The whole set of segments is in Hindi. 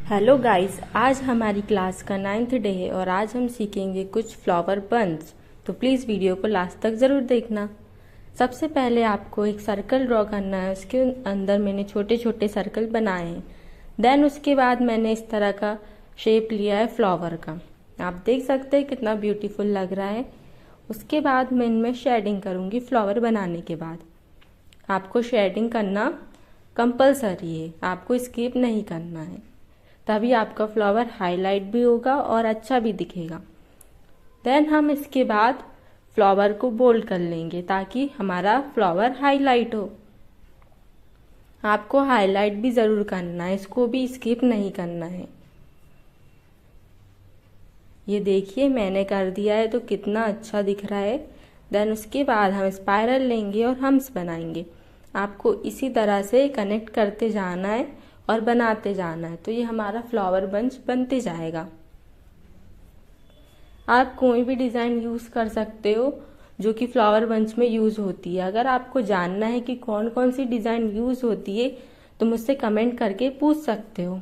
हेलो गाइस, आज हमारी क्लास का 9th डे है और आज हम सीखेंगे कुछ फ्लावर बंच। तो प्लीज़ वीडियो को लास्ट तक ज़रूर देखना। सबसे पहले आपको एक सर्कल ड्रॉ करना है। उसके अंदर मैंने छोटे छोटे सर्कल बनाए हैं। देन उसके बाद मैंने इस तरह का शेप लिया है फ्लावर का। आप देख सकते हैं कितना ब्यूटीफुल लग रहा है। उसके बाद मैं इनमें शेडिंग करूँगी। फ्लावर बनाने के बाद आपको शेडिंग करना कंपलसरी है, आपको स्किप नहीं करना है, तभी आपका फ्लावर हाईलाइट भी होगा और अच्छा भी दिखेगा। देन हम इसके बाद फ्लावर को बोल्ड कर लेंगे ताकि हमारा फ्लावर हाईलाइट हो। आपको हाईलाइट भी ज़रूर करना है, इसको भी स्किप नहीं करना है। ये देखिए मैंने कर दिया है तो कितना अच्छा दिख रहा है। देन उसके बाद हम स्पाइरल लेंगे और हम्स बनाएंगे। आपको इसी तरह से कनेक्ट करते जाना है और बनाते जाना है, तो ये हमारा फ्लावर बंच बनते जाएगा। आप कोई भी डिज़ाइन यूज़ कर सकते हो जो कि फ्लावर बंच में यूज़ होती है। अगर आपको जानना है कि कौन कौन सी डिज़ाइन यूज़ होती है तो मुझसे कमेंट करके पूछ सकते हो।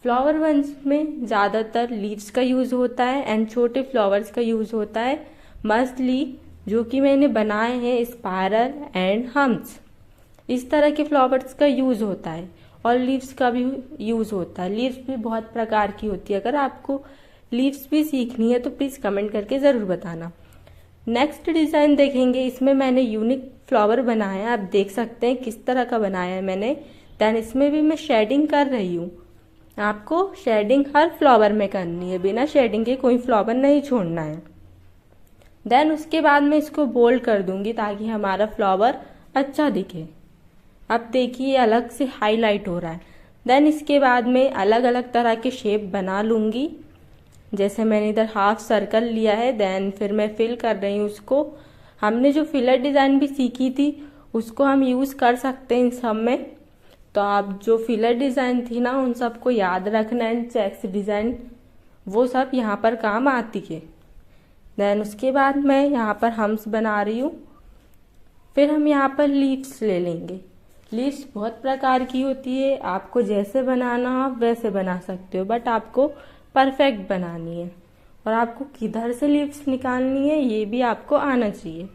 फ्लावर बंच में ज़्यादातर लीव्स का यूज़ होता है एंड छोटे फ्लावर्स का यूज़ होता है। मस्टली जो कि मैंने बनाए हैं स्पाइरल एंड हम्स, इस तरह के फ्लावर्स का यूज़ होता है। और लीव्स का भी यूज़ होता है। लीव्स भी बहुत प्रकार की होती है। अगर आपको लीव्स भी सीखनी है तो प्लीज़ कमेंट करके ज़रूर बताना। नेक्स्ट डिज़ाइन देखेंगे। इसमें मैंने यूनिक फ्लावर बनाया है। आप देख सकते हैं किस तरह का बनाया है मैंने। देन इसमें भी मैं शेडिंग कर रही हूँ। आपको शेडिंग हर फ्लावर में करनी है, बिना शेडिंग के कोई फ्लावर नहीं छोड़ना है। देन उसके बाद मैं इसको बोल्ड कर दूंगी ताकि हमारा फ्लावर अच्छा दिखे। अब देखिए अलग से हाईलाइट हो रहा है। देन इसके बाद में अलग अलग तरह के शेप बना लूँगी। जैसे मैंने इधर हाफ सर्कल लिया है, देन फिर मैं फिल कर रही हूँ उसको। हमने जो फिलर डिज़ाइन भी सीखी थी उसको हम यूज़ कर सकते हैं इन सब में। तो आप जो फिलर डिज़ाइन थी ना उन सबको याद रखना है। चेक्स डिज़ाइन वो सब यहाँ पर काम आती है। देन उसके बाद मैं यहाँ पर हम्स बना रही हूँ। फिर हम यहाँ पर लीव्स ले लेंगे। लीव्स बहुत प्रकार की होती है, आपको जैसे बनाना हो आप वैसे बना सकते हो, बट आपको परफेक्ट बनानी है। और आपको किधर से लीव्स निकालनी है ये भी आपको आना चाहिए।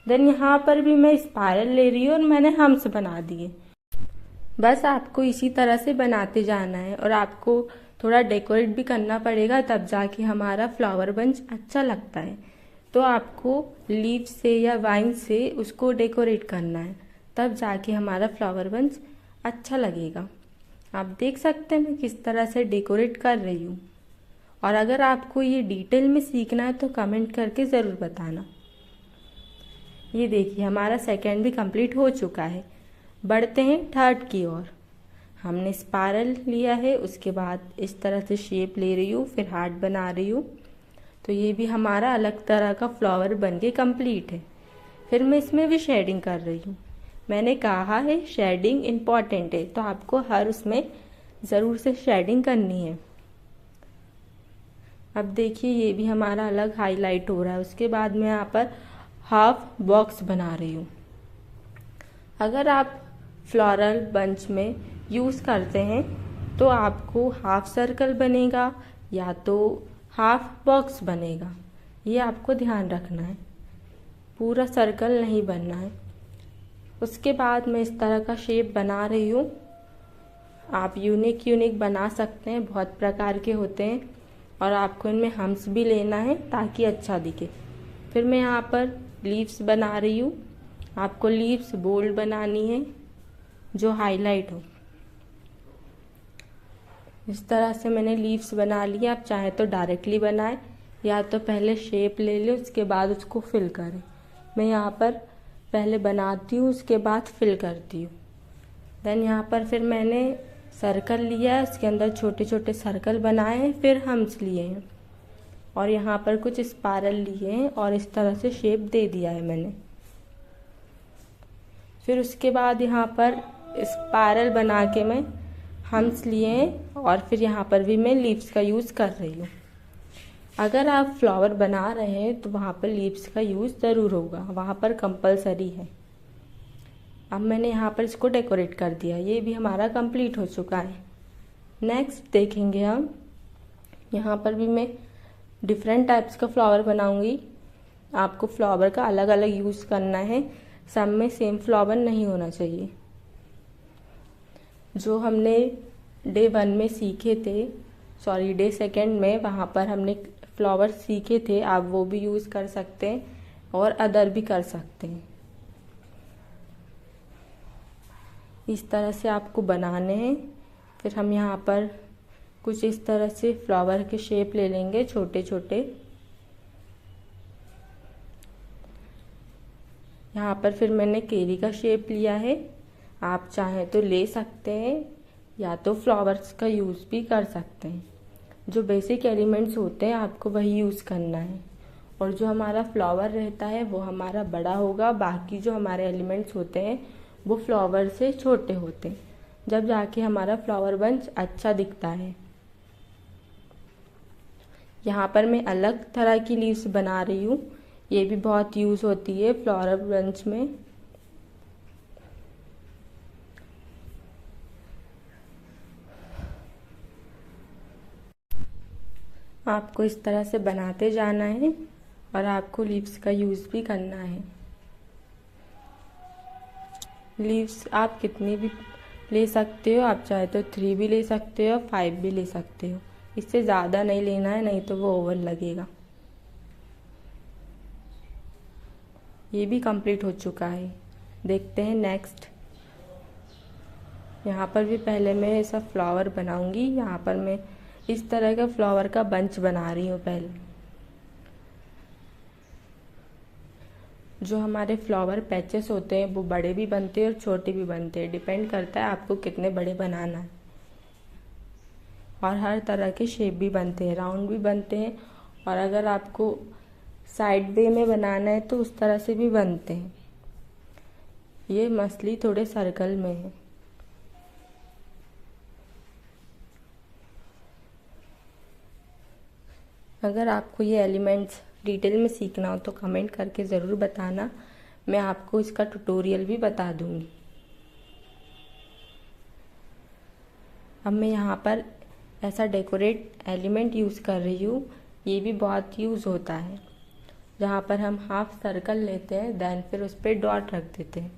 देन यहाँ पर भी मैं स्पाइरल ले रही हूँ और मैंने हम्स बना दिए। बस आपको इसी तरह से बनाते जाना है और आपको थोड़ा डेकोरेट भी करना पड़ेगा, तब जाके हमारा फ्लावर बंच अच्छा लगता है। तो आपको लीव से या वाइन से उसको डेकोरेट करना है, तब जाके हमारा फ्लावर बंच अच्छा लगेगा। आप देख सकते हैं मैं किस तरह से डेकोरेट कर रही हूँ। और अगर आपको ये डिटेल में सीखना है तो कमेंट करके ज़रूर बताना। ये देखिए हमारा सेकेंड भी कंप्लीट हो चुका है। बढ़ते हैं थर्ड की ओर। हमने स्पाइरल लिया है, उसके बाद इस तरह से शेप ले रही हूँ, फिर हार्ट बना रही हूँ। तो ये भी हमारा अलग तरह का फ्लावर बन के कम्प्लीट है। फिर मैं इसमें भी शेडिंग कर रही हूँ। मैंने कहा है शेडिंग इम्पॉर्टेंट है, तो आपको हर उसमें ज़रूर से शेडिंग करनी है। अब देखिए ये भी हमारा अलग हाईलाइट हो रहा है। उसके बाद मैं यहाँ पर हाफ बॉक्स बना रही हूँ। अगर आप फ्लोरल बंच में यूज़ करते हैं तो आपको हाफ सर्कल बनेगा या तो हाफ बॉक्स बनेगा, ये आपको ध्यान रखना है। पूरा सर्कल नहीं बनना है। उसके बाद मैं इस तरह का शेप बना रही हूँ। आप यूनिक बना सकते हैं, बहुत प्रकार के होते हैं। और आपको इनमें हम्स भी लेना है ताकि अच्छा दिखे। फिर मैं यहाँ पर लीव्स बना रही हूँ। आपको लीव्स बोल्ड बनानी है जो हाईलाइट हो। इस तरह से मैंने लीव्स बना लिया। आप चाहे तो डायरेक्टली बनाएं या तो पहले शेप ले लें उसके बाद उसको फिल करें। मैं यहाँ पर पहले बनाती हूँ उसके बाद फिल करती हूँ। देन यहाँ पर फिर मैंने सर्कल लिया है, उसके अंदर छोटे छोटे सर्कल बनाए हैं, फिर हम्स लिए हैं और यहाँ पर कुछ स्पाइरल लिए हैं और इस तरह से शेप दे दिया है मैंने। फिर उसके बाद यहाँ पर स्पाइरल बना के मैं हम्स लिए हैं और फिर यहाँ पर भी मैं लीव्स का यूज़ कर रही हूँ। अगर आप फ्लावर बना रहे हैं तो वहाँ पर लीव्स का यूज़ ज़रूर होगा, वहाँ पर कंपलसरी है। अब मैंने यहाँ पर इसको डेकोरेट कर दिया। ये भी हमारा कंप्लीट हो चुका है। नेक्स्ट देखेंगे हम, यहाँ पर भी मैं डिफरेंट टाइप्स का फ्लावर बनाऊंगी। आपको फ्लावर का अलग अलग यूज़ करना है, सब में सेम फ्लावर नहीं होना चाहिए। जो हमने डे 1 में सीखे थे, सॉरी डे 2 में, वहाँ पर हमने फ्लावर सीखे थे, आप वो भी यूज़ कर सकते हैं और अदर भी कर सकते हैं। इस तरह से आपको बनाने हैं। फिर हम यहाँ पर कुछ इस तरह से फ्लावर के शेप ले लेंगे छोटे छोटे। यहाँ पर फिर मैंने केरी का शेप लिया है, आप चाहें तो ले सकते हैं या तो फ्लावर्स का यूज़ भी कर सकते हैं। जो बेसिक एलिमेंट्स होते हैं आपको वही यूज़ करना है, और जो हमारा फ्लावर रहता है वो हमारा बड़ा होगा, बाकी जो हमारे एलिमेंट्स होते हैं वो फ्लावर से छोटे होते हैं, जब जाके हमारा फ्लावर बंच अच्छा दिखता है। यहाँ पर मैं अलग तरह की लीव्स बना रही हूँ, ये भी बहुत यूज़ होती है फ्लावर बंच में। आपको इस तरह से बनाते जाना है और आपको लीव्स का यूज़ भी करना है। लीव्स आप कितनी भी ले सकते हो, आप चाहे तो 3 भी ले सकते हो, 5 भी ले सकते हो, इससे ज़्यादा नहीं लेना है, नहीं तो वो ओवर लगेगा। ये भी कंप्लीट हो चुका है। देखते हैं नेक्स्ट। यहाँ पर भी पहले मैं ऐसा फ्लावर बनाऊंगी। यहाँ पर मैं इस तरह का फ्लावर का बंच बना रही हूँ। पहले जो हमारे फ्लावर पैचेस होते हैं वो बड़े भी बनते हैं और छोटे भी बनते हैं, डिपेंड करता है आपको कितने बड़े बनाना है। और हर तरह के शेप भी बनते हैं, राउंड भी बनते हैं, और अगर आपको साइड वे में बनाना है तो उस तरह से भी बनते हैं। ये मछली थोड़े सर्कल में है। अगर आपको ये एलिमेंट्स डिटेल में सीखना हो तो कमेंट करके ज़रूर बताना, मैं आपको इसका ट्यूटोरियल भी बता दूंगी। अब मैं यहाँ पर ऐसा डेकोरेट एलिमेंट यूज़ कर रही हूँ, ये भी बहुत यूज़ होता है, जहाँ पर हम हाफ सर्कल लेते हैं, देन फिर उस पर डॉट रख देते हैं।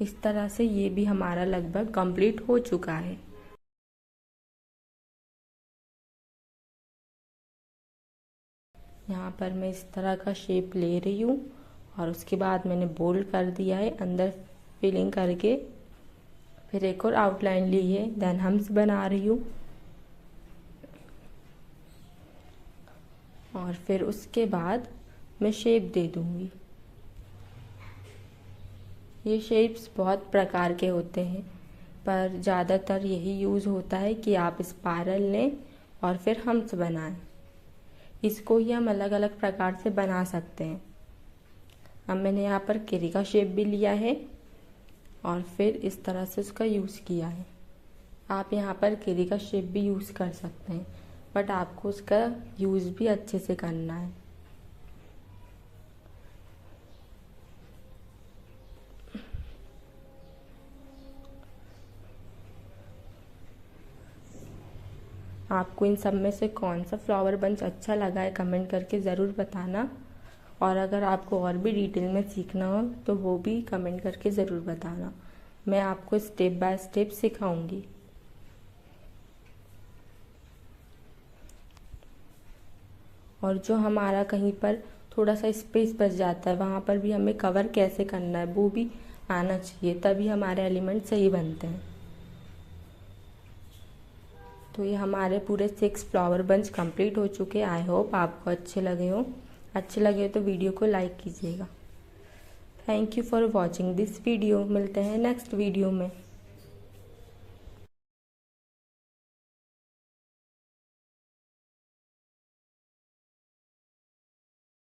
इस तरह से ये भी हमारा लगभग कंप्लीट हो चुका है। यहाँ पर मैं इस तरह का शेप ले रही हूँ और उसके बाद मैंने बोल्ड कर दिया है अंदर फिलिंग करके। फिर एक और आउटलाइन ली है, देन हम्स बना रही हूँ, और फिर उसके बाद मैं शेप दे दूँगी। ये शेप्स बहुत प्रकार के होते हैं, पर ज़्यादातर यही यूज़ होता है कि आप स्पाइरल लें और फिर हम्स बनाएं। इसको ही हम अलग अलग प्रकार से बना सकते हैं। अब मैंने यहाँ पर केरी का शेप भी लिया है और फिर इस तरह से उसका यूज़ किया है। आप यहाँ पर केरी का शेप भी यूज़ कर सकते हैं, बट आपको उसका यूज़ भी अच्छे से करना है। आपको इन सब में से कौन सा फ्लावर बंच अच्छा लगा है कमेंट करके ज़रूर बताना, और अगर आपको और भी डिटेल में सीखना हो तो वो भी कमेंट करके ज़रूर बताना, मैं आपको स्टेप बाय स्टेप सिखाऊंगी। और जो हमारा कहीं पर थोड़ा सा स्पेस बच जाता है, वहाँ पर भी हमें कवर कैसे करना है वो भी आना चाहिए, तभी हमारे एलिमेंट सही बनते हैं। तो ये हमारे पूरे 6 फ्लावर बंच कंप्लीट हो चुके हैं। आई होप आपको अच्छे लगे हो। अच्छे लगे तो वीडियो को लाइक कीजिएगा। Thank you for watching this video. मिलते हैं नेक्स्ट वीडियो में।